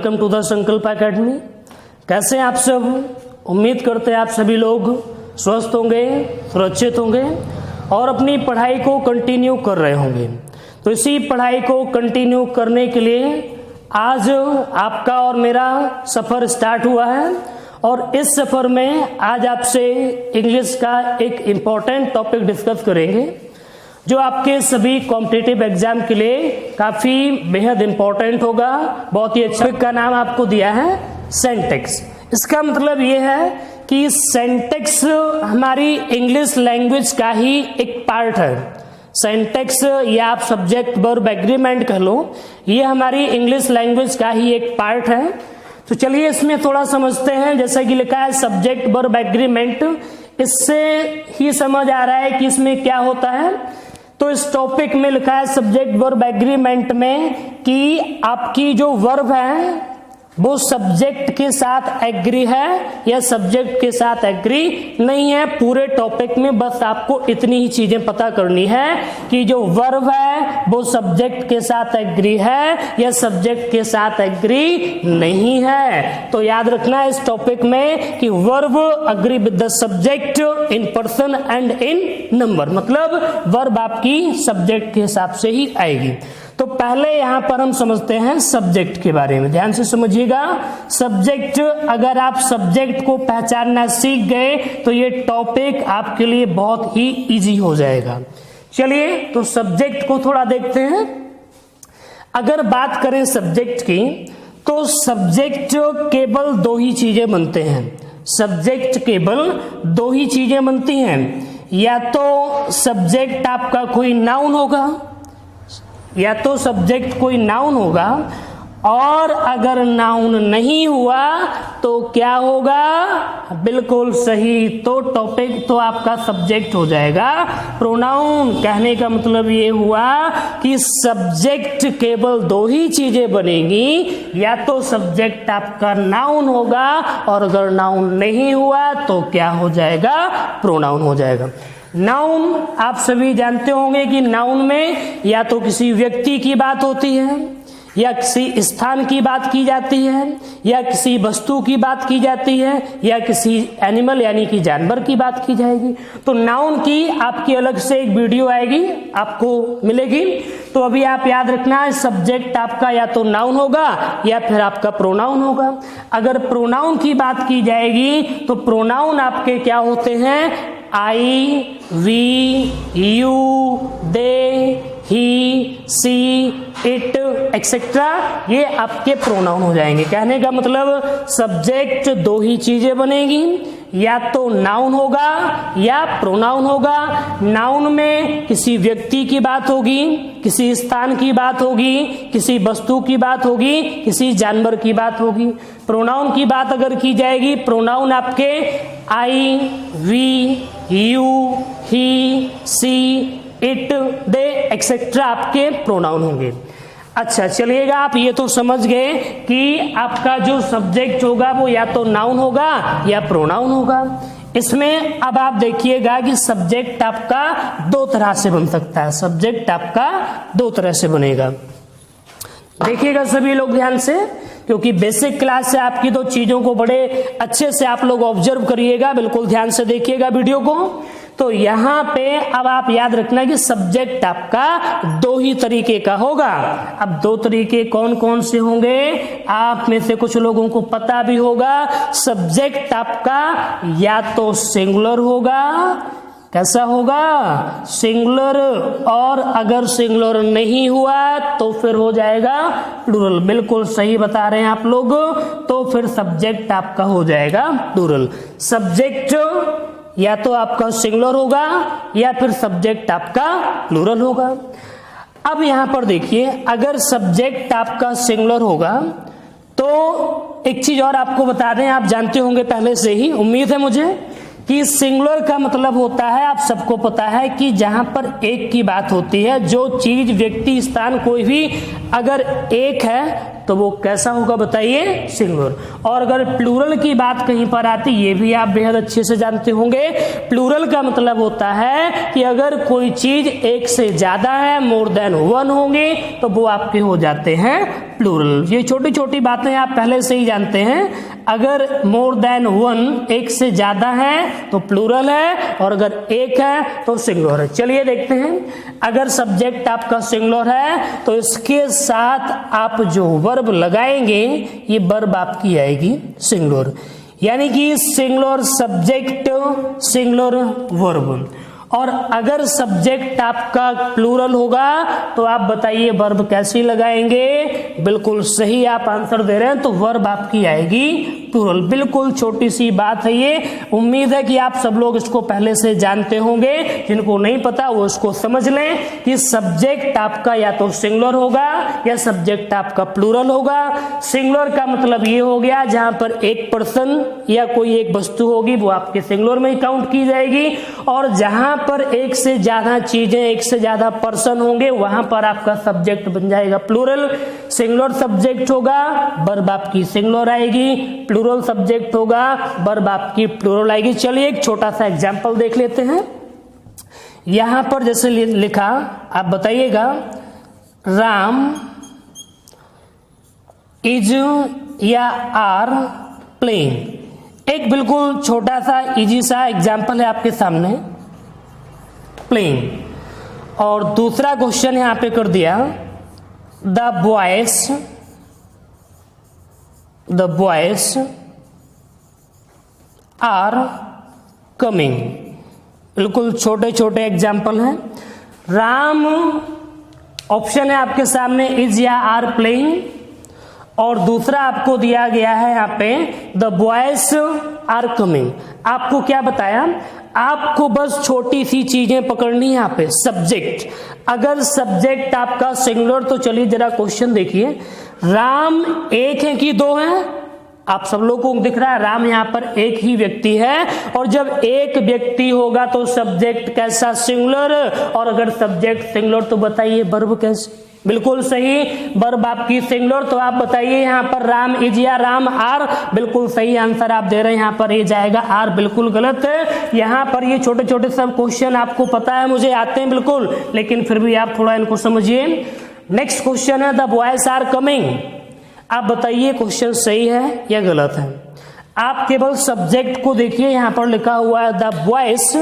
Welcome to the संकल्प academy. कैसे हैं आप सब? उम्मीद करते हैं आप सभी लोग स्वस्थ होंगे, सुरक्षित होंगे और अपनी पढ़ाई को कंटिन्यू कर रहे होंगे। तो इसी पढ़ाई को कंटिन्यू करने के लिए आज आपका और मेरा सफ़र स्टार्ट हुआ है और इस सफ़र में आज आपसे इंग्लिश का एक इम्पॉर्टेंट टॉपिक डिस्कस करेंगे जो आपके सभी कॉम्पिटिटिव एग्जाम के लिए काफ़ी बेहद इम्पॉर्टेंट होगा। बहुत ही अच्छा का नाम आपको दिया है सिंटैक्स। इसका मतलब ये है कि सिंटैक्स हमारी इंग्लिश लैंग्वेज का ही एक पार्ट है। सिंटैक्स या आप सब्जेक्ट वर्ब एग्रीमेंट कह लो, ये हमारी इंग्लिश लैंग्वेज का ही एक पार्ट है। तो चलिए इसमें थोड़ा समझते हैं। जैसा कि लिखा है सब्जेक्ट वर्ब एग्रीमेंट, इससे ही समझ आ रहा है कि इसमें क्या होता है। तो इस टॉपिक में लिखा है सब्जेक्ट वर्ब एग्रीमेंट में कि आपकी जो वर्ब है वो सब्जेक्ट के साथ एग्री है या सब्जेक्ट के साथ एग्री नहीं है। पूरे टॉपिक में बस आपको इतनी ही चीजें पता करनी है कि जो वर्ब है वो सब्जेक्ट के साथ एग्री है या सब्जेक्ट के साथ एग्री नहीं है। तो याद रखना है इस टॉपिक में कि verb agree with the subject in person and in number, मतलब वर्ब आपकी सब्जेक्ट के हिसाब से ही आएगी। तो पहले यहां पर हम समझते हैं सब्जेक्ट के बारे में। ध्यान से समझिएगा। सब्जेक्ट, अगर आप सब्जेक्ट को पहचानना सीख गए तो ये टॉपिक आपके लिए बहुत ही इजी हो जाएगा। चलिए तो सब्जेक्ट को थोड़ा देखते हैं। अगर बात करें सब्जेक्ट की तो सब्जेक्ट केवल दो ही चीजें बनते हैं। सब्जेक्ट केवल दो ही चीजें बनती हैं। या तो सब्जेक्ट आपका कोई नाउन होगा, या तो सब्जेक्ट कोई नाउन होगा, और अगर नाउन नहीं हुआ तो क्या होगा? बिल्कुल सही, तो टॉपिक तो आपका सब्जेक्ट हो जाएगा प्रोनाउन। कहने का मतलब ये हुआ कि सब्जेक्ट केवल दो ही चीजें बनेगी, या तो सब्जेक्ट आपका नाउन होगा और अगर नाउन नहीं हुआ तो क्या हो जाएगा? प्रोनाउन हो जाएगा। नाउन आप सभी जानते होंगे कि नाउन में या तो किसी व्यक्ति की बात होती है, या किसी स्थान की बात की जाती है, या किसी वस्तु की बात की जाती है, या किसी एनिमल यानी कि जानवर की बात की जाएगी। तो नाउन की आपकी अलग से एक वीडियो आएगी, आपको मिलेगी। तो अभी आप याद रखना है सब्जेक्ट आपका या तो नाउन होगा या फिर आपका प्रोनाउन होगा। अगर प्रोनाउन की बात की जाएगी तो प्रोनाउन आपके क्या होते हैं? I, we, you, they, he, she, it etcetera, ये आपके प्रोनाउन हो जाएंगे। कहने का मतलब सब्जेक्ट दो ही चीजें बनेगी, या तो नाउन होगा या प्रोनाउन होगा। नाउन में किसी व्यक्ति की बात होगी, किसी स्थान की बात होगी, किसी वस्तु की बात होगी, किसी जानवर की बात होगी। प्रोनाउन की बात अगर की जाएगी, प्रोनाउन आपके I, we, you, he, she, it, they etcetera आपके प्रोनाउन होंगे। अच्छा चलिएगा, आप ये तो समझ गए कि आपका जो सब्जेक्ट होगा वो या तो नाउन होगा या प्रोनाउन होगा। इसमें अब आप देखिएगा कि सब्जेक्ट आपका दो तरह से बन सकता है। सब्जेक्ट आपका दो तरह से बनेगा। देखिएगा सभी लोग ध्यान से, क्योंकि बेसिक क्लास से आपकी दो चीजों को बड़े अच्छे से आप लोग ऑब्जर्व करिएगा। बिल्कुल ध्यान से देखिएगा वीडियो को। तो यहाँ पे अब आप याद रखना कि सब्जेक्ट आपका दो ही तरीके का होगा। अब दो तरीके कौन कौन से होंगे? आप में से कुछ लोगों को पता भी होगा। सब्जेक्ट आपका या तो सिंगुलर होगा। कैसा होगा? सिंगुलर। और अगर सिंगुलर नहीं हुआ तो फिर हो जाएगा प्लूरल। बिल्कुल सही बता रहे हैं आप लोग। तो फिर सब्जेक्ट आपका हो जाएगा प्लूरल। सब्जेक्ट या तो आपका सिंगुलर होगा या फिर सब्जेक्ट आपका प्लूरल होगा। अब यहां पर देखिए, अगर सब्जेक्ट आपका सिंगुलर होगा तो एक चीज और आपको बता दें, आप जानते होंगे पहले से ही, उम्मीद है मुझे, कि सिंगुलर का मतलब होता है, आप सबको पता है कि जहां पर एक की बात होती है, जो चीज, व्यक्ति, स्थान कोई भी अगर एक है तो वो कैसा होगा बताइए, सिंगुलर। और अगर प्लूरल की बात कहीं पर आती, ये भी आप बेहद अच्छे से जानते होंगे, प्लूरल का मतलब होता है कि अगर कोई चीज एक से ज्यादा है, मोर देन वन होंगे, तो वो आपके हो जाते हैं प्लूरल। ये छोटी छोटी बातें आप पहले से ही जानते हैं। अगर मोर देन वन, एक से ज्यादा है तो प्लूरल है, और अगर एक है तो सिंगुलर है। चलिए देखते हैं, अगर सब्जेक्ट आपका सिंगुलर है तो इसके साथ आप जो वर्ब लगाएंगे, ये वर्ब आपकी आएगी सिंगुलर, यानी कि सिंगुलर सब्जेक्ट, सिंगुलर वर्ब। और अगर सब्जेक्ट आपका प्लूरल होगा तो आप बताइए वर्ब कैसी लगाएंगे। बिल्कुल सही आप आंसर दे रहे हैं, तो वर्ब आपकी आएगी प्लूरल। बिल्कुल छोटी सी बात है ये, उम्मीद है कि आप सब लोग इसको पहले से जानते होंगे। जिनको नहीं पता वो इसको समझ लें कि सब्जेक्ट आपका या तो सिंगुलर होगा या सब्जेक्ट आपका प्लूरल होगा। सिंगुलर का मतलब ये हो गया जहां पर एक पर्सन या कोई एक वस्तु होगी वो आपके सिंगुलर में ही काउंट की जाएगी, और जहां पर एक से ज्यादा चीजें, एक से ज्यादा पर्सन होंगे, वहां पर आपका सब्जेक्ट बन जाएगा प्लूरल। सिंगुलर सब्जेक्ट होगा, वर्ब आपकी सिंगुलर आएगी, प्लूरल सब्जेक्ट होगा, वर्ब आपकी प्लूरल आएगी। चलिए एक छोटा सा एग्जांपल देख लेते हैं। यहां पर जैसे लिखा, आप बताइएगा, राम इज या आर प्लेइंग। एक बिल्कुल छोटा सा इजी सा एग्जांपल है आपके सामने, प्लेइंग। और दूसरा क्वेश्चन यहां पे कर दिया, द बॉयज आर कमिंग। बिल्कुल छोटे छोटे एग्जाम्पल हैं। राम ऑप्शन है आपके सामने, इज या आर प्लेइंग, और दूसरा आपको दिया गया है यहाँ पे द बॉयज आर कमिंग। आपको क्या बताया, आपको बस छोटी सी चीजें पकड़नी है यहाँ पे, सब्जेक्ट। अगर सब्जेक्ट आपका सिंगुलर, तो चलिए जरा क्वेश्चन देखिए, राम एक है कि दो हैं? आप सब लोगों को दिख रहा है राम यहाँ पर एक ही व्यक्ति है, और जब एक व्यक्ति होगा तो सब्जेक्ट कैसा, सिंगुलर। और अगर सब्जेक्ट सिंगुलर तो बताइए वर्ब कैसे। बिल्कुल सही, वर्ब आपकी सिंगुलर। तो आप बताइए यहाँ पर राम इज या राम आर। बिल्कुल सही आंसर आप दे रहे हैं, यहाँ पर ये जाएगा आर। बिल्कुल गलत है। यहाँ पर ये छोटे छोटे सब क्वेश्चन आपको पता है, मुझे आते हैं बिल्कुल, लेकिन फिर भी आप थोड़ा इनको समझिए। नेक्स्ट क्वेश्चन है द बॉयज आर कमिंग। आप बताइए क्वेश्चन सही है या गलत है। आप केवल सब्जेक्ट को देखिए, यहाँ पर लिखा हुआ है द बॉयज।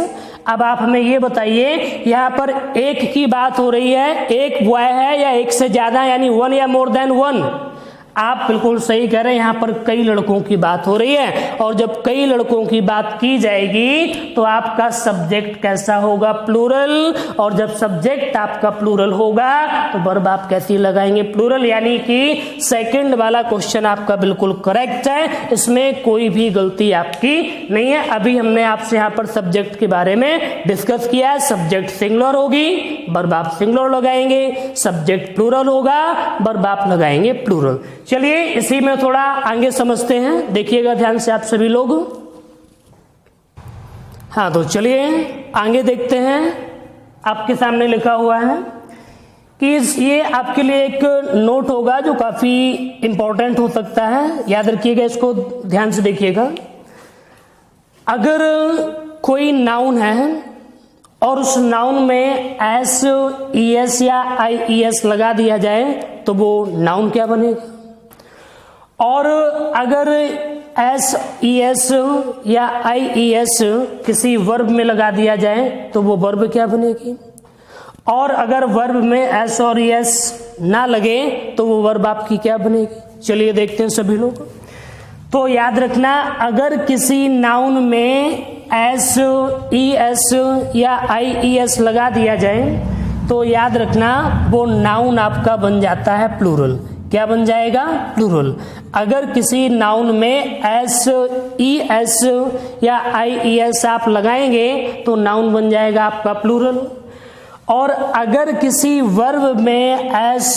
अब आप हमें ये बताइए, यहाँ पर एक की बात हो रही है, एक बॉय है या एक से ज्यादा, यानी वन या मोर देन वन। आप बिल्कुल सही कह रहे हैं, यहाँ पर कई लड़कों की बात हो रही है, और जब कई लड़कों की बात की जाएगी तो आपका सब्जेक्ट कैसा होगा, प्लूरल। और जब सब्जेक्ट आपका प्लूरल होगा तो वर्ब आप कैसी लगाएंगे, प्लूरल। यानी कि सेकंड वाला क्वेश्चन आपका बिल्कुल करेक्ट है, इसमें कोई भी गलती आपकी नहीं है। अभी हमने आपसे यहाँ पर सब्जेक्ट के बारे में डिस्कस किया है। सब्जेक्ट सिंगुलर होगी, वर्ब आप सिंगुलर लगाएंगे, सब्जेक्ट प्लूरल होगा, वर्ब आप लगाएंगे प्लूरल। चलिए इसी में थोड़ा आगे समझते हैं, देखिएगा ध्यान से आप सभी लोग। हाँ तो चलिए आगे देखते हैं। आपके सामने लिखा हुआ है कि ये आपके लिए एक नोट होगा जो काफी इंपॉर्टेंट हो सकता है, याद रखिएगा, इसको ध्यान से देखिएगा। अगर कोई नाउन है और उस नाउन में एस, ई एस या आई ई एस लगा दिया जाए तो वो नाउन क्या बनेगा। और अगर एस ई एस या आई ई एस किसी वर्ब में लगा दिया जाए तो वो वर्ब क्या बनेगी। और अगर वर्ब में एस और ई एस ना लगे तो वो वर्ब आपकी क्या बनेगी। चलिए देखते हैं सभी लोग। तो याद रखना, अगर किसी नाउन में एस, ई एस या आई ई एस लगा दिया जाए तो याद रखना वो नाउन आपका बन जाता है प्लूरल। क्या बन जाएगा, प्लूरल। अगर किसी नाउन में एस, ई एस या आई ई एस आप लगाएंगे तो नाउन बन जाएगा आपका प्लूरल। और अगर किसी वर्ब में एस,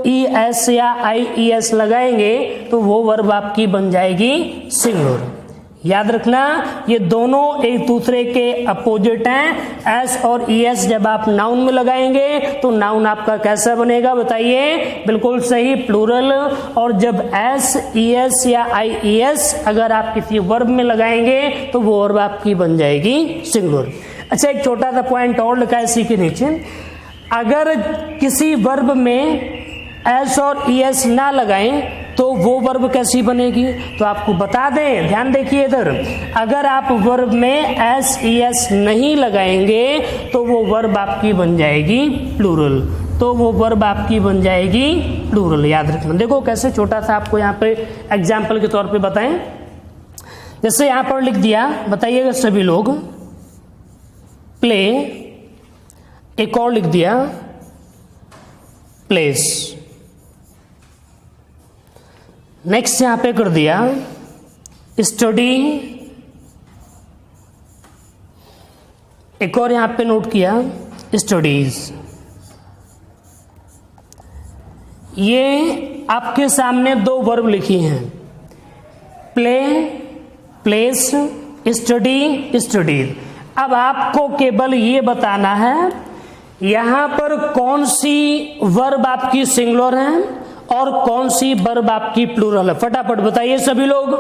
ई एस या आई ई एस लगाएंगे तो वो वर्ब आपकी बन जाएगी सिंगुलर। याद रखना ये दोनों एक दूसरे के अपोजिट हैं। एस और ईएस जब आप नाउन में लगाएंगे तो नाउन आपका कैसा बनेगा बताइए? बिल्कुल सही, प्लूरल। और जब एस ईएस या आईईएस अगर आप किसी वर्ब में लगाएंगे तो वो वर्ब आपकी बन जाएगी सिंगुलर। अच्छा, एक छोटा सा पॉइंट और लिखा है इसी के नीचे, अगर किसी वर्ब में एस और ईएस ना लगाएं तो वो वर्ब कैसी बनेगी? तो आपको बता दें, ध्यान देखिए इधर, अगर आप वर्ब में एस ईएस नहीं लगाएंगे तो वो वर्ब आपकी बन जाएगी प्लूरल, तो वो वर्ब आपकी बन जाएगी प्लूरल। याद रखना। देखो कैसे छोटा सा आपको यहाँ पे एग्जाम्पल के तौर पे बताएं। जैसे यहाँ पर लिख दिया, बताइएगा सभी लोग, प्ले, एक और लिख दिया प्लेस, नेक्स्ट यहां पे कर दिया स्टडी, एक और यहां पे नोट किया स्टडीज। ये आपके सामने दो वर्ब लिखी हैं, प्ले, प्लेस, स्टडी, स्टडीज। अब आपको केवल ये बताना है यहां पर कौन सी वर्ब आपकी सिंगुलर है और कौन सी वर्ब आपकी प्लूरल है। फटाफट बताइए सभी लोग।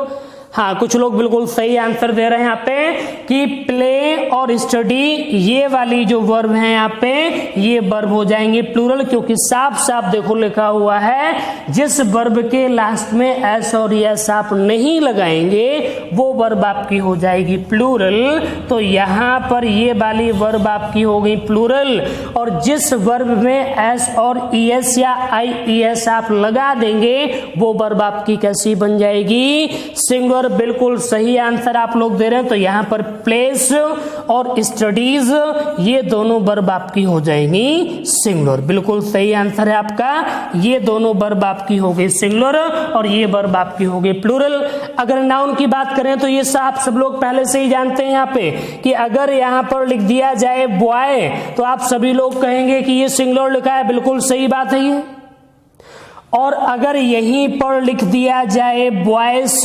हाँ, कुछ लोग बिल्कुल सही आंसर दे रहे हैं यहाँ पे कि प्ले और स्टडी ये वाली जो वर्ब है यहाँ पे ये वर्ब हो जाएंगे प्लूरल, क्योंकि साफ साफ देखो लिखा हुआ है जिस वर्ब के लास्ट में एस और एस आप नहीं लगाएंगे वो वर्ब आपकी हो जाएगी प्लूरल। तो यहाँ पर ये वाली वर्ब आपकी हो गई प्लूरल, और जिस वर्ब में एस और ईएस या आईईएस आप लगा देंगे वो वर्ब आपकी कैसी बन जाएगी? सिंगुलर। बिल्कुल सही आंसर आप लोग दे रहे हैं। तो यहां पर प्लेस और स्टडीज ये दोनों वर्ब आपकी हो जाएंगी सिंगुलर। बिल्कुल सही आंसर है आपका, ये दोनों वर्ब आपकी हो गई सिंगुलर और ये वर्ब आपकी हो गई प्लूरल। अगर नाउन की बात करें तो ये आप सब लोग पहले से ही जानते हैं यहाँ पे कि अगर यहाँ पर लिख दिया जाए बॉय तो आप सभी लोग कहेंगे कि ये सिंगुलर लिखा है। बिल्कुल सही बात है ये। और अगर यहीं पर लिख दिया जाए बॉयज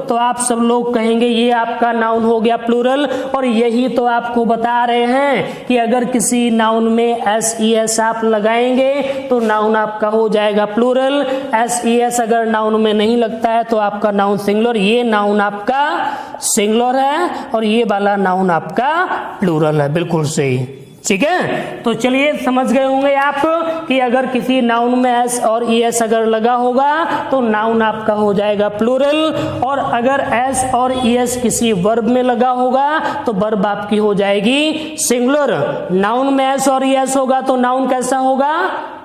तो आप सब लोग कहेंगे ये आपका नाउन हो गया प्लूरल। और यही तो आपको बता रहे हैं कि अगर किसी नाउन में एस ई एस आप लगाएंगे तो नाउन आपका हो जाएगा प्लूरल। एस ई एस अगर नाउन में नहीं लगता है तो आपका नाउन सिंगुलर। ये नाउन आपका सिंगुलर है और ये वाला नाउन आपका प्लूरल है। बिल्कुल सही, ठीक है। तो चलिए समझ गए होंगे आप कि अगर किसी नाउन में एस और ई एस अगर लगा होगा तो नाउन आपका हो जाएगा प्लूरल, और अगर एस और ई एस किसी वर्ब में लगा होगा तो वर्ब आपकी हो जाएगी सिंगुलर। नाउन में एस और ई एस होगा तो नाउन कैसा होगा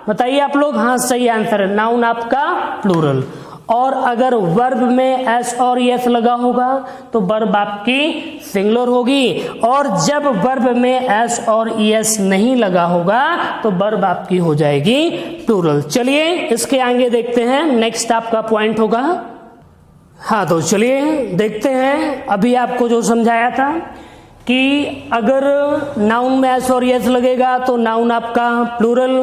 बताइए आप लोग? हाँ, सही आंसर है, नाउन आपका प्लूरल। और अगर वर्ब में एस और एस लगा होगा तो वर्ब आपकी सिंगुलर होगी, और जब वर्ब में एस और एस नहीं लगा होगा तो वर्ब आपकी हो जाएगी प्लूरल। चलिए इसके आगे देखते हैं, नेक्स्ट आपका पॉइंट होगा। हाँ, तो चलिए देखते हैं। अभी आपको जो समझाया था कि अगर नाउन में एस और एस लगेगा तो नाउन आपका प्लूरल,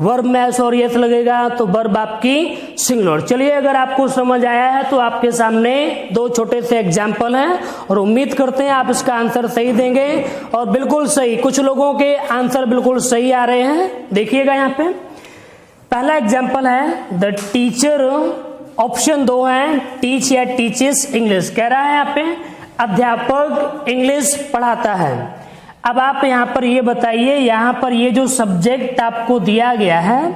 वर्ब में एस और एस लगेगा तो वर्ब आपकी सिंगुलर। चलिए अगर आपको समझ आया है तो आपके सामने दो छोटे से एग्जाम्पल हैं और उम्मीद करते हैं आप इसका आंसर सही देंगे। और बिल्कुल सही, कुछ लोगों के आंसर बिल्कुल सही आ रहे हैं। देखिएगा यहाँ पे पहला एग्जाम्पल है द टीचर, ऑप्शन 2 है टीच या टीचेस इंग्लिश। कह रहा है यहाँ पे अध्यापक इंग्लिश पढ़ाता है। अब आप यहाँ पर ये बताइए, यहाँ पर ये जो सब्जेक्ट आपको दिया गया है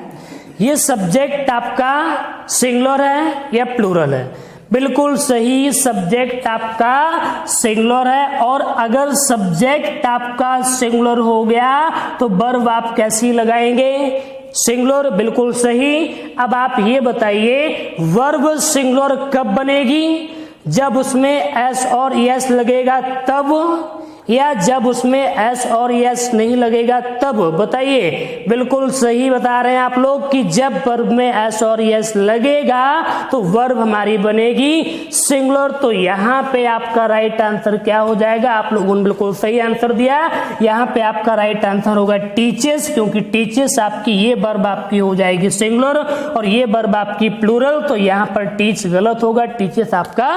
ये सब्जेक्ट आपका सिंगुलर है या प्लूरल है? बिल्कुल सही, सब्जेक्ट आपका सिंगुलर है। और अगर सब्जेक्ट आपका सिंगुलर हो गया तो वर्ब आप कैसी लगाएंगे? सिंगुलर। बिल्कुल सही। अब आप ये बताइए वर्ब सिंगुलर कब बनेगी? जब उसमें एस और एस लगेगा तब, या जब उसमें एस और एस नहीं लगेगा तब? बताइए। बिल्कुल सही बता रहे हैं आप लोग कि जब वर्ब में एस और एस लगेगा तो वर्ब हमारी बनेगी सिंगुलर। तो यहाँ पे आपका राइट आंसर क्या हो जाएगा? आप लोगों ने बिल्कुल सही आंसर दिया। यहाँ पे आपका राइट आंसर होगा टीचेस, क्योंकि टीचेस आपकी ये वर्ब आपकी हो जाएगी सिंगुलर और ये वर्ब आपकी प्लूरल। तो यहाँ पर टीच गलत होगा, टीचेस आपका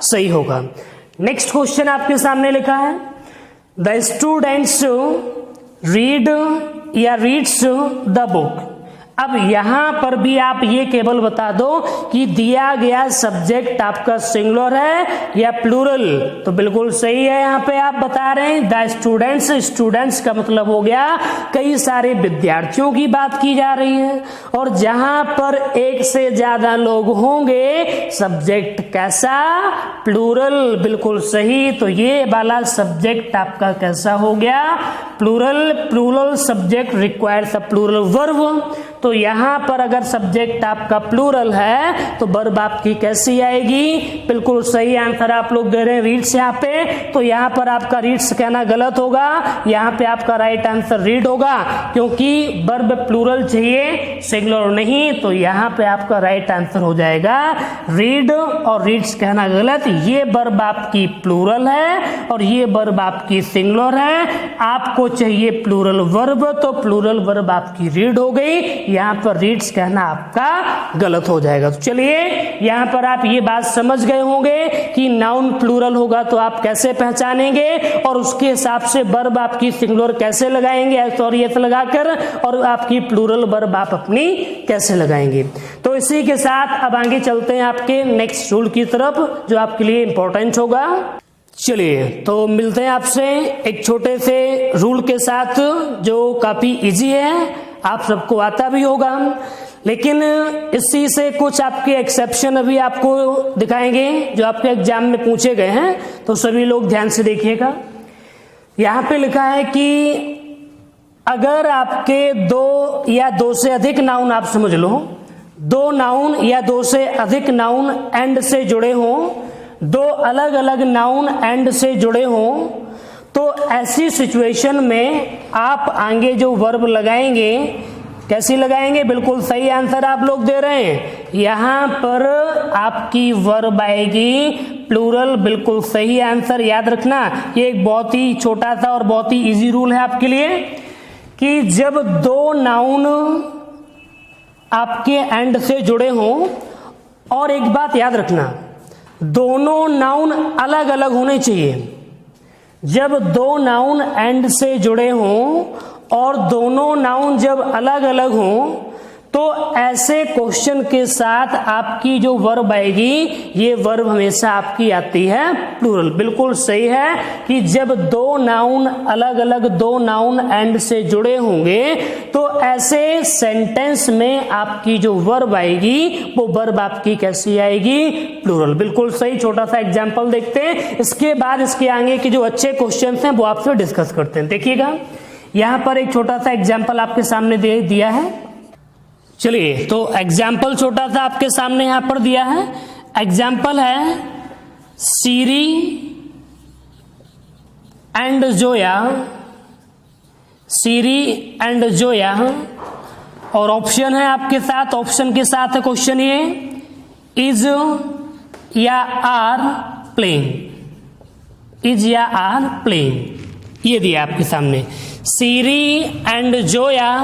सही होगा। नेक्स्ट क्वेश्चन आपके सामने लिखा है, द स्टूडेंट्स रीड या रीड्स द बुक। अब यहां पर भी आप ये केवल बता दो कि दिया गया सब्जेक्ट आपका सिंगुलर है या प्लूरल, तो बिल्कुल सही है। यहां पे आप बता रहे हैं द स्टूडेंट्स, स्टूडेंट्स का मतलब हो गया कई सारे विद्यार्थियों की बात की जा रही है, और जहां पर एक से ज्यादा लोग होंगे सब्जेक्ट कैसा, प्लूरल, बिल्कुल सही। तो ये वाला सब्जेक्ट आपका कैसा हो गया, plural. Plural subject requires a plural verb, तो यहां पर अगर सब्जेक्ट आपका प्लूरल है तो वर्ब आपकी कैसी आएगी, बिल्कुल सही आंसर आप लोग दे रहे हैं रीड्स यहाँ पे। तो यहाँ पर आपका रीड्स कहना गलत होगा, यहाँ पे आपका राइट आंसर रीड होगा, क्योंकि वर्ब प्लूरल चाहिए सिंगुलर नहीं। तो यहाँ पे आपका राइट आंसर हो जाएगा रीड, और रीड्स कहना गलत। ये वर्ब आपकी प्लूरल है और ये वर्ब आपकी सिंगुलर है। आपको चाहिए प्लूरल वर्ब, तो प्लूरल वर्ब आपकी रीड हो गई, यहाँ पर रीड्स कहना आपका गलत हो जाएगा। तो चलिए यहाँ पर आप ये बात समझ गए होंगे कि नाउन प्लूरल होगा तो आप कैसे पहचानेंगे, और उसके हिसाब से वर्ब आपकी सिंगुलर कैसे लगाएंगे और ये लगाकर, और आपकी प्लूरल वर्ब आप अपनी कैसे लगाएंगे। तो इसी के साथ अब आगे चलते हैं आपके नेक्स्ट रूल की तरफ जो आपके लिए इंपॉर्टेंट होगा। चलिए तो मिलते हैं आपसे एक छोटे से रूल के साथ जो काफी इजी है, आप सबको आता भी होगा, लेकिन इसी से कुछ आपके एक्सेप्शन अभी आपको दिखाएंगे जो आपके एग्जाम में पूछे गए हैं, तो सभी लोग ध्यान से देखिएगा। यहां पे लिखा है कि अगर आपके दो या दो से अधिक नाउन, आप समझ लो दो नाउन या दो से अधिक नाउन एंड से जुड़े हों, दो अलग अलग नाउन एंड से जुड़े हों, तो ऐसी सिचुएशन में आप आगे जो वर्ब लगाएंगे कैसी लगाएंगे, बिल्कुल सही आंसर आप लोग दे रहे हैं। यहां पर आपकी वर्ब आएगी प्लूरल, बिल्कुल सही आंसर। याद रखना ये एक बहुत ही छोटा सा और बहुत ही इजी रूल है आपके लिए कि जब दो नाउन आपके एंड से जुड़े हों, और एक बात याद रखना दोनों नाउन अलग अलग होने चाहिए। जब दो नाउन एंड से जुड़े हों और दोनों नाउन जब अलग अलग हों, तो ऐसे क्वेश्चन के साथ आपकी जो वर्ब आएगी ये वर्ब हमेशा आपकी आती है प्लूरल। बिल्कुल सही है कि जब दो नाउन अलग अलग दो नाउन एंड से जुड़े होंगे तो ऐसे सेंटेंस में आपकी जो वर्ब आएगी वो वर्ब आपकी कैसी आएगी, प्लूरल। बिल्कुल सही। छोटा सा एग्जाम्पल देखते हैं, इसके बाद इसके आगे के जो अच्छे क्वेश्चन हैं वो आपसे डिस्कस करते हैं। देखिएगा यहां पर एक छोटा सा एग्जाम्पल आपके सामने दे दिया है। चलिए तो एग्जाम्पल छोटा सा आपके सामने यहां पर दिया है। एग्जाम्पल है सीरी एंड जोया, सीरी एंड जोया, और ऑप्शन है आपके साथ, ऑप्शन के साथ है क्वेश्चन ये इज या आर प्लेइंग, इज या आर प्लेइंग, ये दिया आपके सामने। सीरी एंड जोया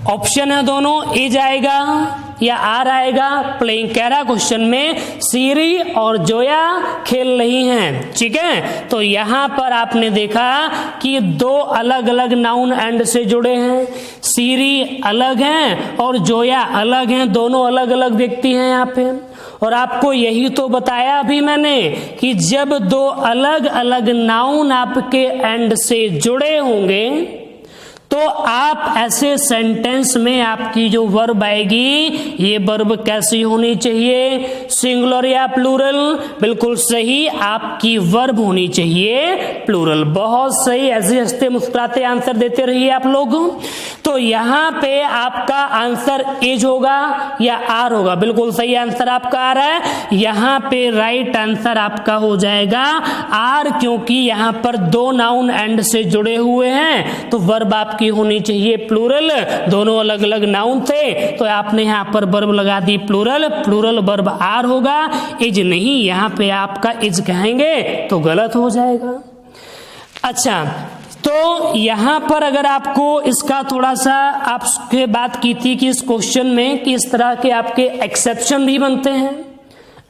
ऑप्शन है दोनों, इज आएगा या आर आएगा, प्लेइंग कह रहा क्वेश्चन में सीरी और जोया खेल रही हैं, ठीक है। तो यहां पर आपने देखा कि दो अलग अलग नाउन एंड से जुड़े हैं, सीरी अलग हैं और जोया अलग हैं, दोनों अलग अलग व्यक्ति हैं यहाँ पे। और आपको यही तो बताया अभी मैंने कि जब दो अलग अलग नाउन आपके एंड से जुड़े होंगे तो आप ऐसे सेंटेंस में आपकी जो वर्ब आएगी ये वर्ब कैसी होनी चाहिए, सिंगुलर या प्लूरल। बिल्कुल सही, आपकी वर्ब होनी चाहिए प्लूरल। बहुत सही, ऐसे हंसते मुस्कुराते आंसर देते रहिए आप लोग। तो यहाँ पे आपका आंसर इज होगा या आर होगा, बिल्कुल सही आंसर आपका आ रहा है। यहाँ पे राइट आंसर आपका हो जाएगा आर, क्योंकि यहाँ पर दो नाउन एंड से जुड़े हुए हैं तो वर्ब आपकी होनी चाहिए प्लूरल। दोनों अलग अलग नाउन थे तो आपने यहाँ पर वर्ब लगा दी प्लूरल, प्लूरल वर्ब आर होगा, इज नहीं। यहाँ पे आपका इज कहेंगे तो गलत हो जाएगा। अच्छा, तो यहां पर अगर आपको इसका थोड़ा सा आपसे बात की थी कि इस क्वेश्चन में किस तरह के आपके एक्सेप्शन भी बनते हैं।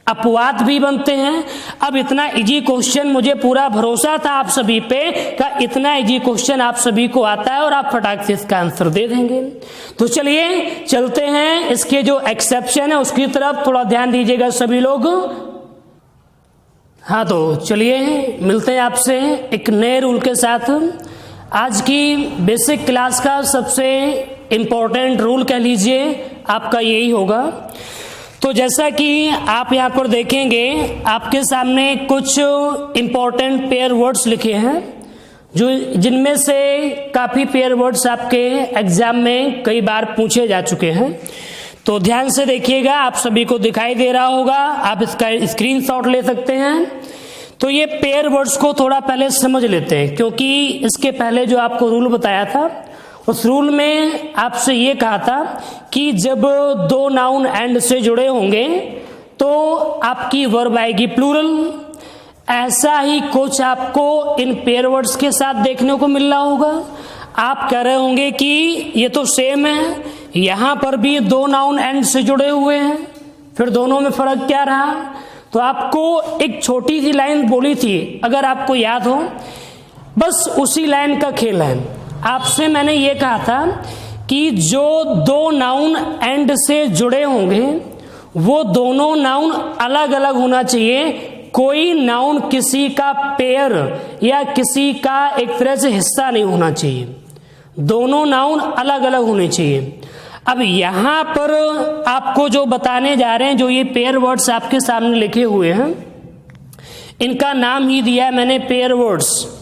अपवाद भी बनते हैं। अब इतना इजी क्वेश्चन, मुझे पूरा भरोसा था आप सभी पे का इतना इजी क्वेश्चन आप सभी को आता है और आप फटाक से इसका आंसर दे देंगे। तो चलिए चलते हैं इसके जो एक्सेप्शन है उसकी तरफ, थोड़ा ध्यान दीजिएगा सभी लोग। हाँ तो चलिए मिलते हैं आपसे एक नए रूल के साथ। आज की बेसिक क्लास का सबसे इम्पोर्टेंट रूल कह लीजिए आपका यही होगा। तो जैसा कि आप यहाँ पर देखेंगे आपके सामने कुछ इम्पोर्टेंट पेयर वर्ड्स लिखे हैं जो जिनमें से काफ़ी पेयर वर्ड्स आपके एग्जाम में कई बार पूछे जा चुके हैं। तो ध्यान से देखिएगा, आप सभी को दिखाई दे रहा होगा, आप इसका स्क्रीनशॉट ले सकते हैं। तो ये पेयर वर्ड्स को थोड़ा पहले समझ लेते हैं, क्योंकि इसके पहले जो आपको रूल बताया था उस रूल में आपसे ये कहा था कि जब दो नाउन एंड से जुड़े होंगे तो आपकी वर्ब आएगी प्लूरल। ऐसा ही कुछ आपको इन पेयर वर्ड्स के साथ देखने को मिल रहा होगा। आप कह रहे होंगे कि ये तो सेम है, यहाँ पर भी दो नाउन एंड से जुड़े हुए हैं, फिर दोनों में फर्क क्या रहा? तो आपको एक छोटी सी लाइन बोली थी, अगर आपको याद हो, बस उसी लाइन का खेल है। आपसे मैंने ये कहा था कि जो दो नाउन एंड से जुड़े होंगे वो दोनों नाउन अलग अलग होना चाहिए। कोई नाउन किसी का पेयर या किसी का एक तरह से हिस्सा नहीं होना चाहिए, दोनों नाउन अलग अलग होने चाहिए। अब यहां पर आपको जो बताने जा रहे हैं, जो ये पेयर वर्ड्स आपके सामने लिखे हुए हैं, इनका नाम ही दिया है मैंने पेयर वर्ड्स।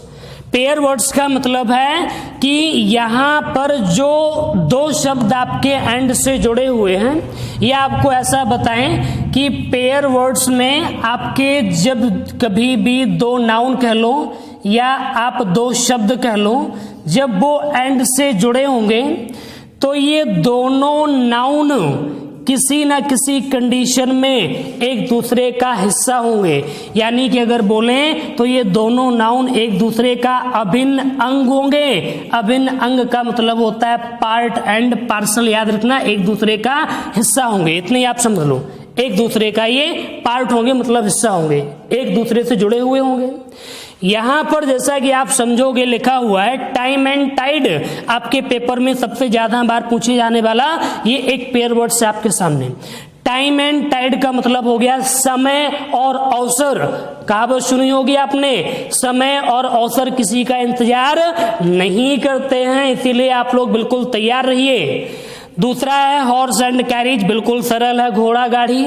पेयर वर्ड्स का मतलब है कि यहाँ पर जो दो शब्द आपके एंड से जुड़े हुए हैं, ये आपको ऐसा बताएं कि पेयर वर्ड्स में आपके जब कभी भी दो नाउन कह लो या आप दो शब्द कह लो, जब वो एंड से जुड़े होंगे तो ये दोनों नाउन किसी ना किसी कंडीशन में एक दूसरे का हिस्सा होंगे। यानी कि अगर बोलें तो ये दोनों नाउन एक दूसरे का अभिन्न अंग होंगे। अभिन्न अंग का मतलब होता है पार्ट एंड पार्सल, याद रखना, एक दूसरे का हिस्सा होंगे, इतने आप समझ लो। एक दूसरे का ये पार्ट होंगे मतलब हिस्सा होंगे, एक दूसरे से जुड़े हुए होंगे। यहां पर जैसा कि आप समझोगे लिखा हुआ है टाइम एंड टाइड, आपके पेपर में सबसे ज्यादा बार पूछे जाने वाला ये एक पेयर वर्ड से आपके सामने। टाइम एंड टाइड का मतलब हो गया समय और अवसर। कहावत सुनी होगी आपने, समय और अवसर किसी का इंतजार नहीं करते हैं, इसीलिए आप लोग बिल्कुल तैयार रहिए। दूसरा है हॉर्स एंड कैरिज, बिल्कुल सरल है, घोड़ा गाड़ी।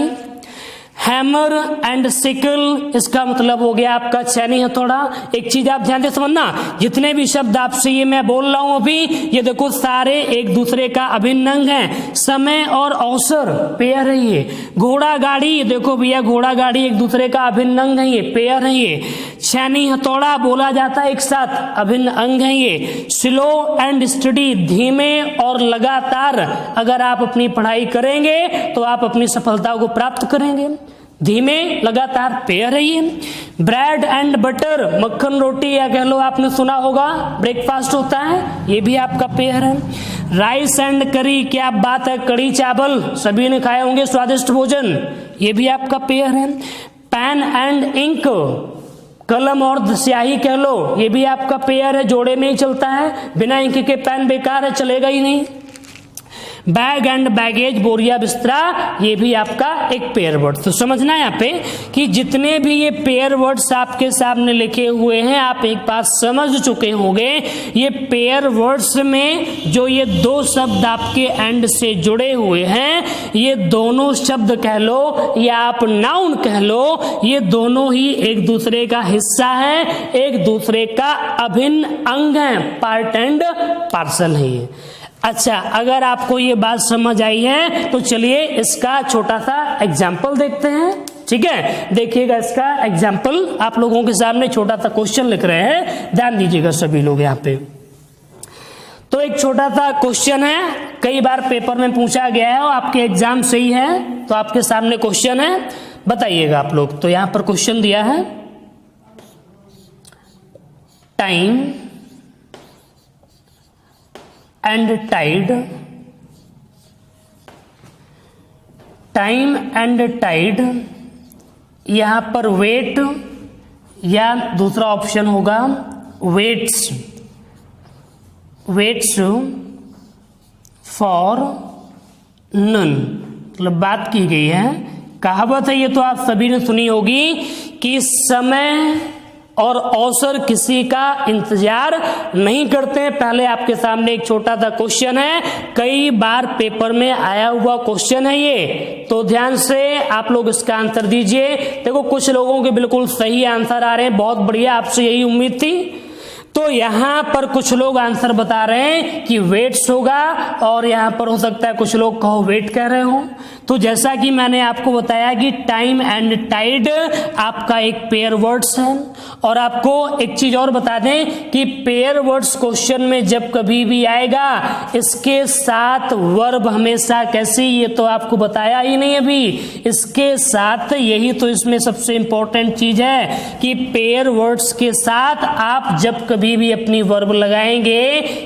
हैमर एंड सिकल, इसका मतलब हो गया आपका छेनी हथौड़ा। एक चीज आप ध्यान से समझना, जितने भी शब्द आपसे ये मैं बोल रहा हूं अभी, ये देखो सारे एक दूसरे का अभिन्न अंग है। समय और अवसर पेयर है ये। घोड़ा गाड़ी, ये देखो भैया घोड़ा गाड़ी एक दूसरे का अभिन्न अंग है, ये पेयर है ये। छेनी हथौड़ा बोला जाता है एक साथ, अभिन्न अंग है ये। स्लो एंड स्टडी, धीमे और लगातार अगर आप अपनी पढ़ाई करेंगे तो आप अपनी सफलता को प्राप्त करेंगे। धीमे लगातार पेयर है ये। ब्रेड एंड बटर, मक्खन रोटी या कह लो आपने सुना होगा ब्रेकफास्ट होता है, ये भी आपका पेयर है। राइस एंड करी, क्या बात है, कड़ी चावल सभी ने खाए होंगे, स्वादिष्ट भोजन, ये भी आपका पेयर है। पेन एंड इंक, कलम और स्याही कह लो, ये भी आपका पेयर है, जोड़े में ही चलता है, बिना इंक के पेन बेकार है, चलेगा ही नहीं। बैग एंड बैगेज, बोरिया बिस्तरा, ये भी आपका एक पेयर वर्ड। तो समझना है यहाँ पे कि जितने भी ये पेयर वर्ड्स आपके सामने लिखे हुए हैं, आप एक बात समझ चुके होंगे, ये पेयर वर्ड्स में जो ये दो शब्द आपके एंड से जुड़े हुए हैं, ये दोनों शब्द कह लो या आप नाउन कह लो, ये दोनों ही एक दूसरे का हिस्सा है, एक दूसरे का अभिन्न अंग है, पार्ट एंड पार्सल है ये। अच्छा, अगर आपको ये बात समझ आई है तो चलिए इसका छोटा सा एग्जाम्पल देखते हैं। ठीक है, देखिएगा इसका एग्जाम्पल, आप लोगों के सामने छोटा सा क्वेश्चन लिख रहे हैं, ध्यान दीजिएगा सभी लोग यहाँ पे। तो एक छोटा सा क्वेश्चन है, कई बार पेपर में पूछा गया है और आपके एग्जाम से ही है, तो आपके सामने क्वेश्चन है, बताइएगा आप लोग। तो यहां पर क्वेश्चन दिया है, time and tide, time and tide यहां पर वेट या दूसरा ऑप्शन होगा वेट्स, वेट्स फॉर नन, मतलब बात की गई है, कहावत है ये तो आप सभी ने सुनी होगी कि समय और अवसर किसी का इंतजार नहीं करते हैं। पहले आपके सामने एक छोटा सा क्वेश्चन है, कई बार पेपर में आया हुआ क्वेश्चन है ये, तो ध्यान से आप लोग इसका आंसर दीजिए। देखो कुछ लोगों के बिल्कुल सही आंसर आ रहे हैं, बहुत बढ़िया, आपसे यही उम्मीद थी। तो यहां पर कुछ लोग आंसर बता रहे हैं कि वेट्स होगा, और यहां पर हो सकता है कुछ लोग कहो वेट कह रहे हो। तो जैसा कि मैंने आपको बताया कि टाइम एंड टाइड आपका एक पेयर वर्ड्स है, और आपको एक चीज और बता दें कि पेयर वर्ड्स क्वेश्चन में जब कभी भी आएगा इसके साथ वर्ब हमेशा कैसी, ये तो आपको बताया ही नहीं अभी, इसके साथ, यही तो इसमें सबसे इंपॉर्टेंट चीज है कि पेयर वर्ड्स के साथ आप जब कभी भी अपनी वर्ब लगाएंगे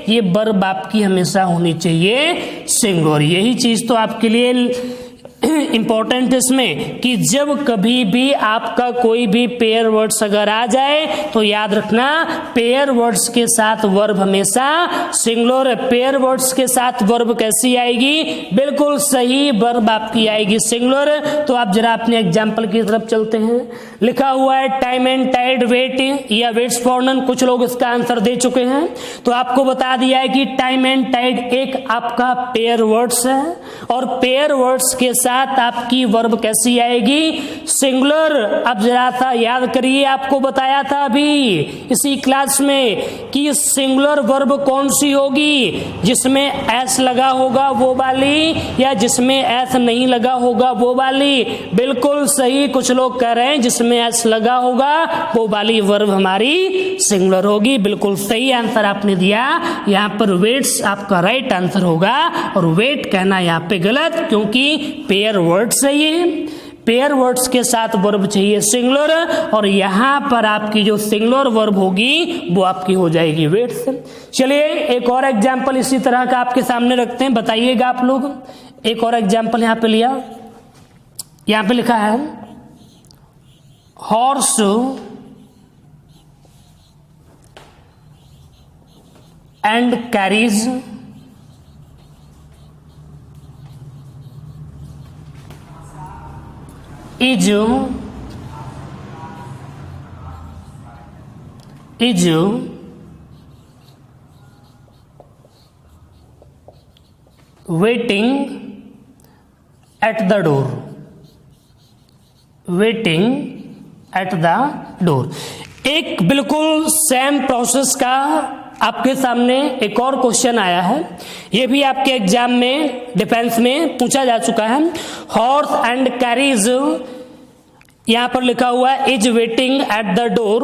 ये वर्ब आपकी हमेशा होनी चाहिए सिंगुलर। यही चीज तो आपके लिए इंपॉर्टेंट इसमें कि जब कभी भी आपका कोई भी पेयर वर्ड्स अगर आ जाए तो याद रखना पेयर वर्ड्स के साथ वर्ब हमेशा सिंगुलर है। पेयर वर्ड्स के साथ वर्ब कैसी आएगी, बिल्कुल सही, वर्ब आपकी आएगी सिंगुलर। तो आप जरा अपने एग्जाम्पल की तरफ चलते हैं। लिखा हुआ है टाइम एंड टाइड वेट या वेट्स फॉर नन, कुछ लोग इसका आंसर दे चुके हैं। तो आपको बता दिया है कि टाइम एंड टाइड एक आपका पेयर वर्ड्स है, और पेयर वर्ड्स के साथ आपकी वर्ब कैसी आएगी, सिंगुलर। अब जरा सा याद करिए, आपको बताया था अभी इसी क्लास में कि सिंगुलर वर्ब कौन सी होगी, जिसमें एस लगा होगा वो वाली, या जिसमें एस नहीं लगा होगा वो वाली। बिल्कुल सही, कुछ लोग कह रहे हैं जिसमें एस लगा होगा वो वाली वर्ब हमारी सिंगुलर होगी। बिल्कुल सही आंसर आपने दिया, यहाँ पर वेट्स आपका राइट आंसर होगा, और वेट कहना यहाँ पे गलत, क्योंकि पेयर वर्ड्स है ये, पेयर वर्ड्स के साथ वर्ब चाहिए सिंगुलर, और यहां पर आपकी जो सिंगुलर वर्ब होगी वो आपकी हो जाएगी वेट्स। चलिए एक और एग्जांपल इसी तरह का आपके सामने रखते हैं, बताइएगा आप लोग। एक और एग्जांपल यहां पे लिया, यहां पे लिखा है horse and carries is waiting at the door, waiting at the door। एक बिल्कुल सेम प्रोसेस का आपके सामने एक और क्वेश्चन आया है, ये भी आपके एग्जाम में डिफेंस में पूछा जा चुका है। हॉर्स एंड कैरीज यहां पर लिखा हुआ है is waiting at the door.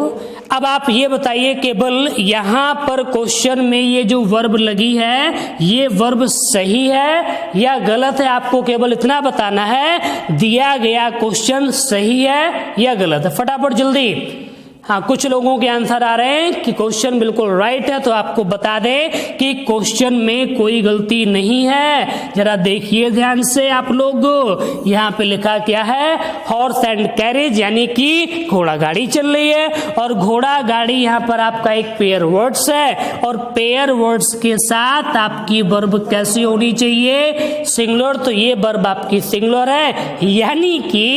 अब आप ये बताइए केवल यहां पर क्वेश्चन में ये जो वर्ब लगी है ये वर्ब सही है या गलत है, आपको केवल इतना बताना है। दिया गया क्वेश्चन सही है या गलत है, फटाफट जल्दी। हाँ, कुछ लोगों के आंसर आ रहे हैं कि क्वेश्चन बिल्कुल राइट है, तो आपको बता दें कि क्वेश्चन में कोई गलती नहीं है। जरा देखिए ध्यान से आप लोग, यहाँ पे लिखा क्या है, हॉर्स एंड कैरेज, यानी कि घोड़ा गाड़ी चल रही है, और घोड़ा गाड़ी यहाँ पर आपका एक पेयर वर्ड्स है, और पेयर वर्ड्स के साथ आपकी वर्ब कैसी होनी चाहिए, सिंगुलर। तो ये वर्ब आपकी सिंगुलर है, यानी कि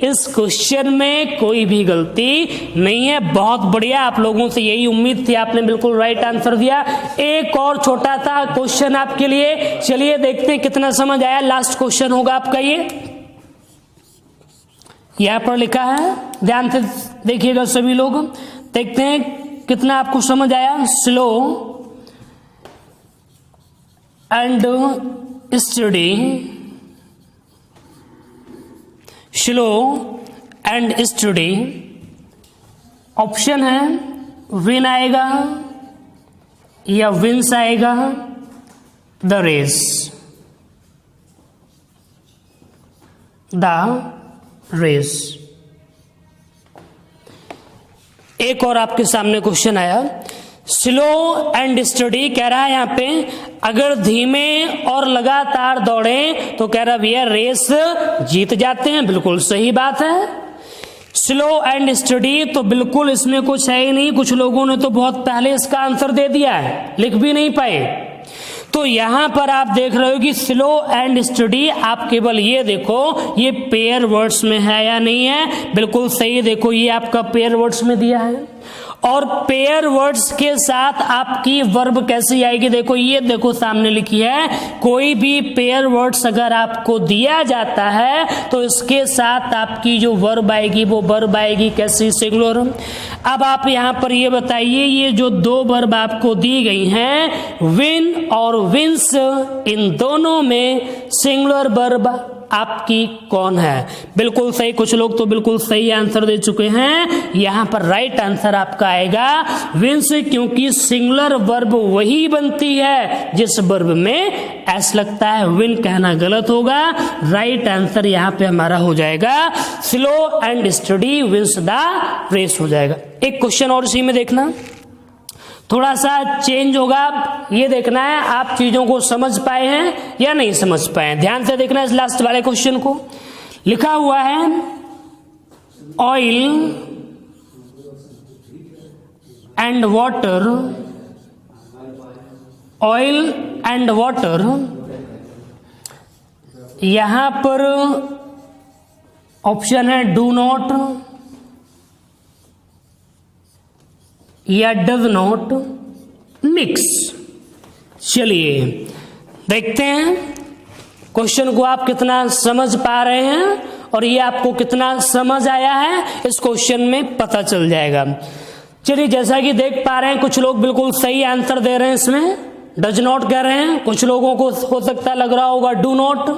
इस क्वेश्चन में कोई भी गलती नहीं है। बहुत बढ़िया, आप लोगों से यही उम्मीद थी, आपने बिल्कुल राइट आंसर दिया। एक और छोटा सा क्वेश्चन आपके लिए, चलिए देखते हैं कितना समझ आया। लास्ट क्वेश्चन होगा आपका ये, यहां पर लिखा है, ध्यान से देखिएगा सभी लोग, देखते हैं कितना आपको समझ आया। Slow and study, slow and study, option है विन आएगा या विंस आएगा, द रेस, द रेस। एक और आपके सामने क्वेश्चन आया, स्लो एंड स्टडी कह रहा है यहां पे, अगर धीमे और लगातार दौड़े तो कह रहा भैया रेस जीत जाते हैं, बिल्कुल सही बात है। स्लो एंड स्टडी, तो बिल्कुल इसमें कुछ है ही नहीं। कुछ लोगों ने तो बहुत पहले इसका आंसर दे दिया है, लिख भी नहीं पाए। तो यहां पर आप देख रहे हो कि स्लो एंड स्टडी, आप केवल ये देखो ये पेयर वर्ड्स में है या नहीं है। बिल्कुल सही, देखो ये आपका पेयर वर्ड्स में दिया है। और पेयर वर्ड्स के साथ आपकी वर्ब कैसी आएगी, देखो ये देखो सामने लिखी है, कोई भी पेयर वर्ड्स अगर आपको दिया जाता है तो इसके साथ आपकी जो वर्ब आएगी वो वर्ब आएगी कैसी, सिंगुलर। अब आप यहां पर ये बताइए, ये जो दो वर्ब आपको दी गई हैं, विन और विंस, इन दोनों में सिंगुलर वर्ब आपकी कौन है? बिल्कुल सही, कुछ लोग तो बिल्कुल सही आंसर दे चुके हैं। यहां पर राइट आंसर आपका आएगा विंस, क्योंकि सिंगुलर वर्ब वही बनती है जिस वर्ब में एस लगता है। विन कहना गलत होगा। राइट आंसर यहां पे हमारा हो जाएगा slow and steady wins the race हो जाएगा। एक क्वेश्चन और इसी में देखना, थोड़ा सा चेंज होगा, ये देखना है आप चीजों को समझ पाए हैं या नहीं समझ पाए हैं। ध्यान से देखना इस लास्ट वाले क्वेश्चन को। लिखा हुआ है oil and water, oil and water, यहां पर ऑप्शन है डू नॉट या डज नॉट मिक्स। चलिए देखते हैं क्वेश्चन को आप कितना समझ पा रहे हैं और ये आपको कितना समझ आया है, इस क्वेश्चन में पता चल जाएगा। चलिए जैसा कि देख पा रहे हैं कुछ लोग बिल्कुल सही आंसर दे रहे हैं, इसमें डज नॉट कह रहे हैं। कुछ लोगों को हो सकता है लग रहा होगा डू नॉट।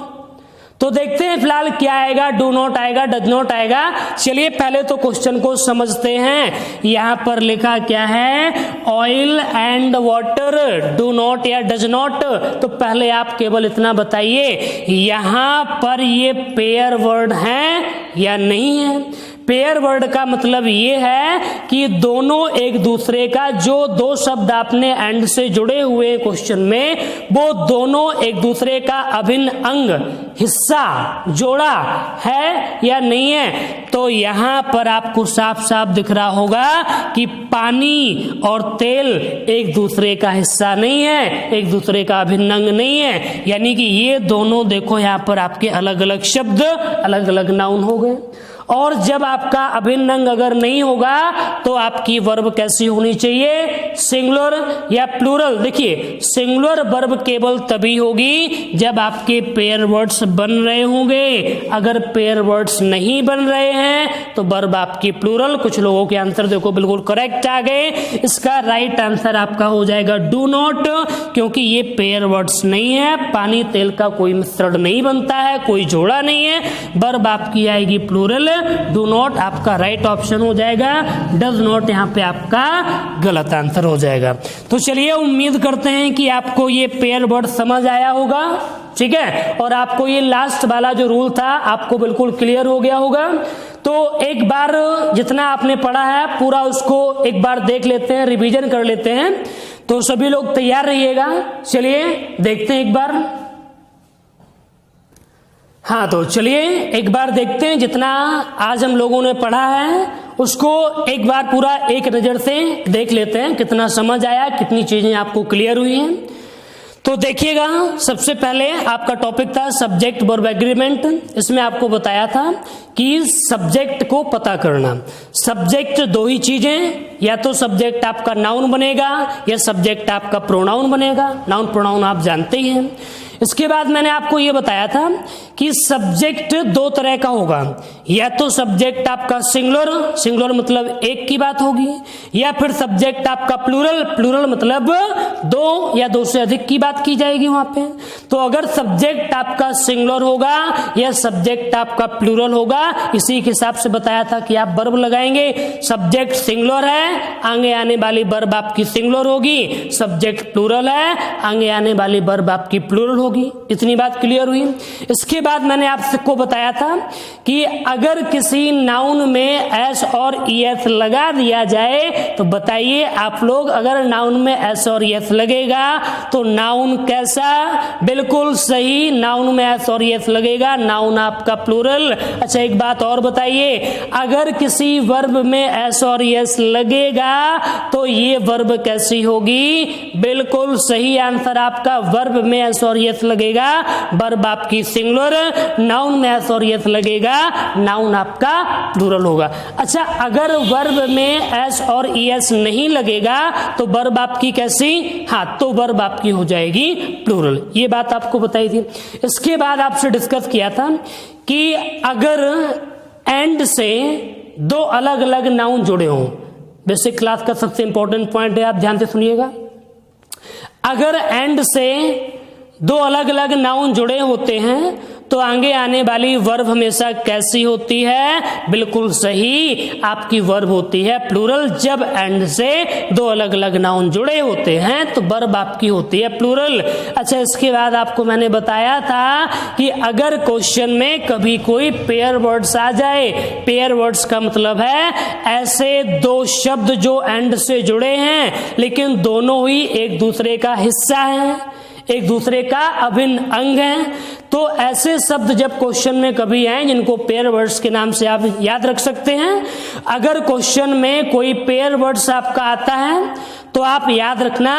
तो देखते हैं फिलहाल क्या आएगा, डू नॉट आएगा, डज नॉट आएगा। चलिए पहले तो क्वेश्चन को समझते हैं। यहां पर लिखा क्या है, oil and water, do not या डज नॉट। तो पहले आप केवल इतना बताइए यहां पर ये पेयर वर्ड है या नहीं है। पेयर वर्ड का मतलब ये है कि दोनों एक दूसरे का, जो दो शब्द आपने एंड से जुड़े हुए क्वेश्चन में, वो दोनों एक दूसरे का अभिन्न अंग, हिस्सा, जोड़ा है या नहीं है। तो यहां पर आपको साफ साफ दिख रहा होगा कि पानी और तेल एक दूसरे का हिस्सा नहीं है, एक दूसरे का अभिन्न अंग नहीं है। यानी कि ये दोनों देखो यहां पर आपके अलग अलग शब्द, अलग अलग नाउन हो गए। और जब आपका अभिन्न अंग अगर नहीं होगा तो आपकी वर्ब कैसी होनी चाहिए, सिंगुलर या प्लूरल। देखिए सिंगुलर वर्ब केवल तभी होगी जब आपके पेयर वर्ड्स बन रहे होंगे। अगर पेयर वर्ड्स नहीं बन रहे हैं तो वर्ब आपकी प्लूरल। कुछ लोगों के आंसर देखो बिल्कुल करेक्ट आ गए। इसका राइट आंसर आपका हो जाएगा डू नॉट, क्योंकि ये पेयर वर्ड्स नहीं है, पानी तेल का कोई मिश्रण नहीं बनता है, कोई जोड़ा नहीं है। वर्ब आपकी आएगी प्लूरल। डू नॉट आपका राइट ऑप्शन हो जाएगा, डज नॉट यहाँ पे आपका गलत आंसर हो जाएगा। तो चलिए उम्मीद करते हैं कि आपको ये पेयर वर्ड समझ आया होगा, ठीक है, और आपको ये लास्ट वाला जो रूल था आपको बिल्कुल क्लियर हो गया होगा। तो एक बार जितना आपने पढ़ा है पूरा उसको एक बार देख लेते हैं, रिवीजन कर लेते हैं। तो सभी लोग तैयार रहिएगा। चलिए देखते हैं एक बार। हाँ तो चलिए एक बार देखते हैं जितना आज हम लोगों ने पढ़ा है उसको एक बार पूरा एक नजर से देख लेते हैं, कितना समझ आया, कितनी चीजें आपको क्लियर हुई हैं। तो देखिएगा, सबसे पहले आपका टॉपिक था सब्जेक्ट वर्ब एग्रीमेंट। इसमें आपको बताया था कि सब्जेक्ट को पता करना। सब्जेक्ट दो ही चीजें, या तो सब्जेक्ट आपका नाउन बनेगा या सब्जेक्ट आपका प्रोनाउन बनेगा। नाउन प्रोनाउन आप जानते ही हैं। इसके बाद मैंने आपको यह बताया था कि सब्जेक्ट दो तरह का होगा, या तो सब्जेक्ट आपका सिंगुलर, सिंगुलर मतलब एक की बात होगी, या फिर सब्जेक्ट आपका प्लूरल, प्लूरल मतलब दो या दो से अधिक की बात की जाएगी वहां पे। तो अगर सब्जेक्ट आपका सिंगुलर होगा या सब्जेक्ट आपका प्लूरल होगा, इसी के हिसाब से बताया था कि आप वर्ब लगाएंगे। सब्जेक्ट सिंगुलर है, आगे आने वाली वर्ब आपकी सिंगुलर होगी। सब्जेक्ट प्लूरल है, आगे आने वाली वर्ब आपकी प्लूरल होगी। इतनी बात क्लियर हुई। इसके बाद मैंने आपको बताया था कि अगर किसी नाउन में एस और ईएस लगा दिया जाए तो बताइए आप लोग, अगर नाउन में एस और ईएस लगेगा तो नाउन कैसा, बिल्कुल सही, नाउन में एस और एस लगेगा, नाउन आपका प्लूरल। अच्छा एक बात और बताइए, अगर किसी वर्ब में एस और एस लगेगा तो ये वर्ब कैसी होगी? बिल्कुल सही आंसर आपका, वर्ब में एस और एस लगेगा, वर्ब आपकी सिंगुलर, नाउन में एस और एस लगेगा, नाउन आपका प्लूरल होगा। अच्छा अगर वर्ब में एस और एस नहीं लगेगा तो वर्ब आपकी कैसी? हाँ, तो वर्ब आपकी हो जाएगी प्लूरल। ये बात आपको बताई थी। इसके बाद आपसे डिस्कस किया था कि अगर एंड से दो अलग अलग नाउन जुड़े हों, बेसिक क्लास का सबसे इंपॉर्टेंट पॉइंट है, आप ध्यान से सुनिएगा। अगर एंड से दो अलग अलग नाउन जुड़े होते हैं तो आगे आने वाली वर्ब हमेशा कैसी होती है? बिल्कुल सही, आपकी वर्ब होती है प्लूरल। जब एंड से दो अलग अलग नाउन जुड़े होते हैं तो वर्ब आपकी होती है प्लूरल। अच्छा इसके बाद आपको मैंने बताया था कि अगर क्वेश्चन में कभी कोई पेयर वर्ड्स आ जाए, पेयर वर्ड्स का मतलब है ऐसे दो शब्द जो एंड से जुड़े हैं लेकिन दोनों ही एक दूसरे का हिस्सा हैं, एक दूसरे का अभिन्न अंग है, तो ऐसे शब्द जब क्वेश्चन में कभी आए जिनको पेयर वर्ड्स के नाम से आप याद रख सकते हैं। अगर क्वेश्चन में कोई पेयर वर्ड्स आपका आता है तो आप याद रखना,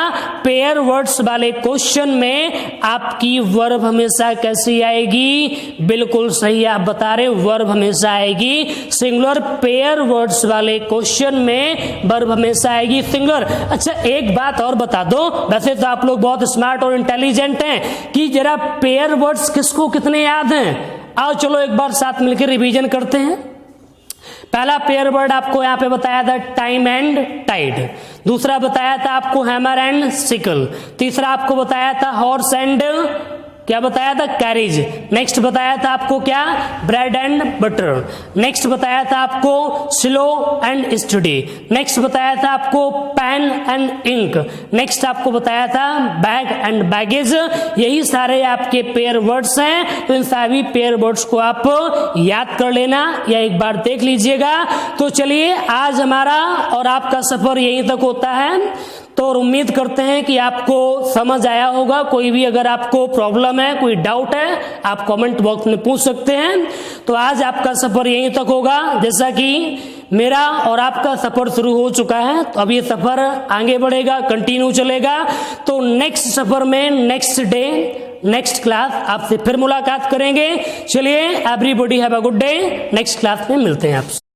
पेयर वर्ड्स वाले क्वेश्चन में आपकी वर्ब हमेशा कैसी आएगी? बिल्कुल सही आप बता रहे, वर्ब हमेशा आएगी सिंगुलर। पेयर वर्ड्स वाले क्वेश्चन में वर्ब हमेशा आएगी सिंगुलर। अच्छा एक बात और बता दो, वैसे तो आप लोग बहुत स्मार्ट और इंटेलिजेंट हैं, कि जरा पेयर वर्ड्स किसको कितने याद हैं? आओ चलो एक बार साथ मिलकर रिवीजन करते हैं। पहला पेयर वर्ड आपको यहां पे बताया था टाइम एंड टाइड, दूसरा बताया था आपको हैमर एंड सिकल, तीसरा आपको बताया था हॉर्स एंड क्या बताया था? कैरेज। नेक्स्ट बताया था आपको क्या? Bread and butter. नेक्स्ट बताया था आपको स्लो एंड स्टडी। नेक्स्ट बताया था आपको पेन एंड इंक। नेक्स्ट आपको बताया था बैग एंड बैगेज। यही सारे आपके पेयर वर्ड्स हैं, तो इन सभी पेयर वर्ड्स को आप याद कर लेना या एक बार देख लीजिएगा। तो चलिए आज हमारा और आपका सफर यहीं तक होता है, तो और उम्मीद करते हैं कि आपको समझ आया होगा। कोई भी अगर आपको प्रॉब्लम है, कोई डाउट है, आप कमेंट बॉक्स में पूछ सकते हैं। तो आज आपका सफर यहीं तक होगा, जैसा कि मेरा और आपका सफर शुरू हो चुका है, तो अब ये सफर आगे बढ़ेगा, कंटिन्यू चलेगा। तो नेक्स्ट सफर में, नेक्स्ट डे, नेक्स्ट क्लास आपसे फिर मुलाकात करेंगे। चलिए everybody have a good day, next class में मिलते हैं आपसे।